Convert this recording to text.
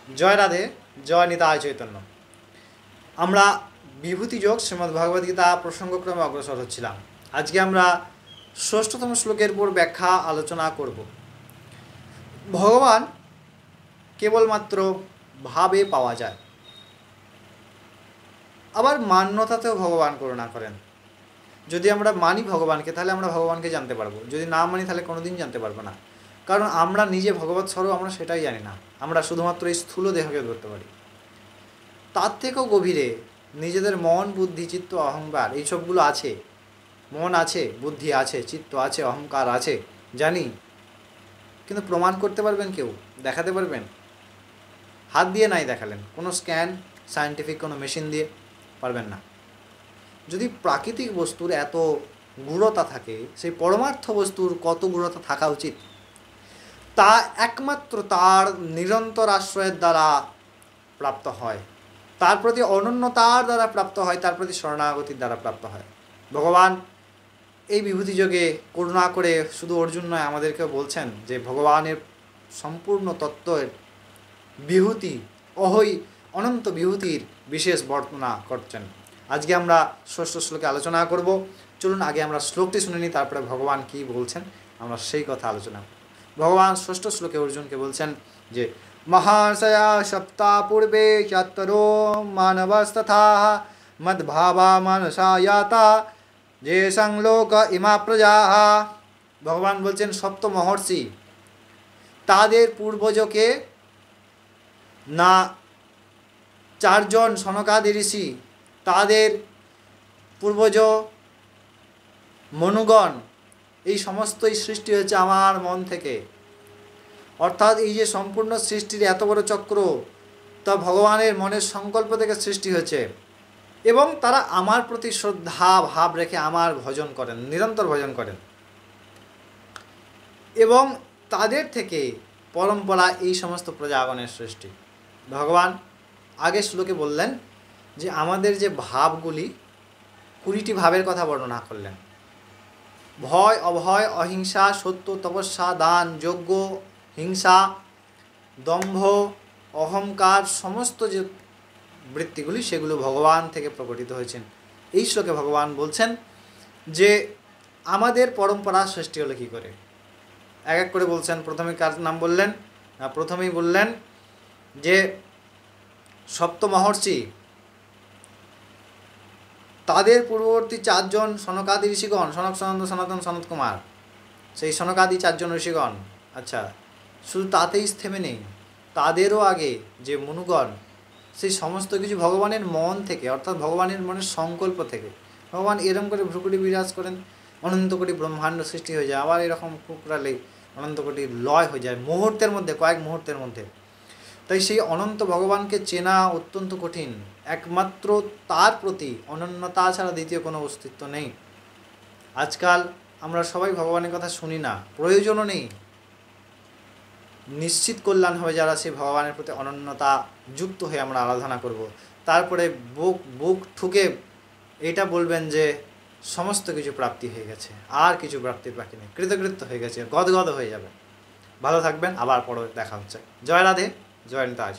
জয় রাধে, জয় নিতাই চৈতন্য। আমরা বিভূতিযোগ শ্রীমদ্ ভগবদ্গীতা প্রসঙ্গক্রমে অগ্রসর হচ্ছিলাম। আজকে আমরা ষষ্ঠতম শ্লোকের উপর ব্যাখ্যা আলোচনা করব। ভগবান কেবলমাত্র ভাবে পাওয়া যায়, আবার মান্যতাতেও ভগবান করুণা করেন। যদি আমরা মানি ভগবানকে, তাহলে আমরা ভগবানকে জানতে পারবো। যদি না মানি, তাহলে কোনোদিন জানতে পারবো না। কারণ আমরা নিজে ভগবৎ স্বরূপ, আমরা সেটাই জানি না। আমরা শুধুমাত্র এই স্থূল দেহকে ধরতে পারি। তার থেকেও গভীরে নিজেদের মন, বুদ্ধি, চিত্ত, অহংকার এইসবগুলো আছে। মন আছে, বুদ্ধি আছে, চিত্ত আছে, অহংকার আছে, জানি। কিন্তু প্রমাণ করতে পারবেন কেউ? দেখাতে পারবেন? হাত দিয়ে নাই দেখালেন, কোনো স্ক্যান, সায়েন্টিফিক কোনো মেশিন দিয়ে পারবেন না। যদি প্রাকৃতিক বস্তুর এত গূঢ়তা থাকে, সেই পরমার্থ বস্তুর কত গূঢ়তা থাকা উচিত, তা একমাত্র তার নিরন্তর আশ্রয়ের দ্বারা প্রাপ্ত হয়, তার প্রতি অনন্যতার দ্বারা প্রাপ্ত হয়, তার প্রতি শরণাগতির দ্বারা প্রাপ্ত হয়। ভগবান এই বিভূতিযোগে করুণা করে শুধু অর্জুন নয়, আমাদেরকেও বলছেন যে ভগবানের সম্পূর্ণ তত্ত্বের বিভূতি, অনন্ত বিভূতির বিশেষ বর্ণনা করছেন। আজকে আমরা ষষ্ঠ শ্লোকে আলোচনা করব। চলুন আগে আমরা শ্লোকটি শুনে নিই, তারপরে ভগবান কি বলছেন আমরা সেই কথা আলোচনা করব। ভগবান ষষ্ঠ শ্লোকে অর্জুনকে বলছেন যে মহাশয়া সপ্তা পূর্বে চত্বরো মানবস্তথা মদ্ভাবা মানসায়াতা যে সংলোক ইমা প্রজা। ভগবান বলছেন সপ্ত মহর্ষি তাদের পূর্বজকে না, চারজন সনকাদি ঋষি তাদের পূর্বজ মনুগণ, এই সমস্তই সৃষ্টি হয়েছে আমার মন থেকে। অর্থাৎ এই যে সম্পূর্ণ সৃষ্টির এত বড় চক্র, তা ভগবানের মনের সংকল্প থেকে সৃষ্টি হয়েছে। এবং তারা আমার প্রতি শ্রদ্ধা ভাব রেখে আমার ভজন করেন, নিরন্তর ভজন করেন। এবং তাদের থেকে পরম্পরা এই সমস্ত প্রজাগণের সৃষ্টি। ভগবান আগের শ্লোকে বললেন যে আমাদের যে ভাবগুলি, 20টি ভাবের কথা বর্ণনা করলেন। ভয়, অভয়, অহিংসা, সত্য, তপস্যা, দান, যজ্ঞ, হিংসা, দম্ভ, অহংকার, সমস্ত যে বৃত্তিগুলি, সেগুলো ভগবান থেকে প্রকটিত হয়েছেন। এই শ্লোকে ভগবান বলছেন যে আমাদের পরম্পরা সৃষ্টি হলো কী করে। এক এক করে বলছেন। প্রথমে কার নাম বললেন? প্রথমেই বললেন যে সপ্ত মহর্ষি তাদের পূর্ববর্তী চারজন সনকাদি ঋষিগণ, সনক, সনন্দ, সনাতন, সনত কুমার, সেই সনকাদি চারজন ঋষিগণ। আচ্ছা, শুধু তাতেই থেমে নেই, তাদেরও আগে যে মনুগণ, সেই সমস্ত কিছু ভগবানের মন থেকে, অর্থাৎ ভগবানের মনের সংকল্প থেকে। ভগবান এরম করে ভ্রুকুটি বিরাজ করেন, অনন্ত কোটি ব্রহ্মাণ্ড সৃষ্টি হয়ে যায়। আবার এরকম কুকরালে অনন্ত কোটি লয় হয়ে যায় মুহূর্তের মধ্যে, কয়েক মুহূর্তের মধ্যে। তাই সেই অনন্ত ভগবানকে চেনা অত্যন্ত কঠিন। একমাত্র তার প্রতি অনন্যতা ছাড়া দ্বিতীয় কোনো অস্তিত্ব নেই। আজকাল আমরা সবাই ভগবানের কথা শুনি না, প্রয়োজনও নেই। নিশ্চিত কল্যাণ হবে যারা সেই ভগবানের প্রতি অনন্যতা যুক্ত হয়ে আমরা আরাধনা করব। তারপরে বুক ঠুকে এটা বলবেন যে সমস্ত কিছু প্রাপ্তি হয়ে গেছে, আর কিছু প্রাপ্তির বাকি নেই, কৃতকৃত্য হয়ে গেছে, গদগদ হয়ে যাবে। ভালো থাকবেন, আবার পরে দেখা হচ্ছে। জয় রাধে, জয় নিতাই।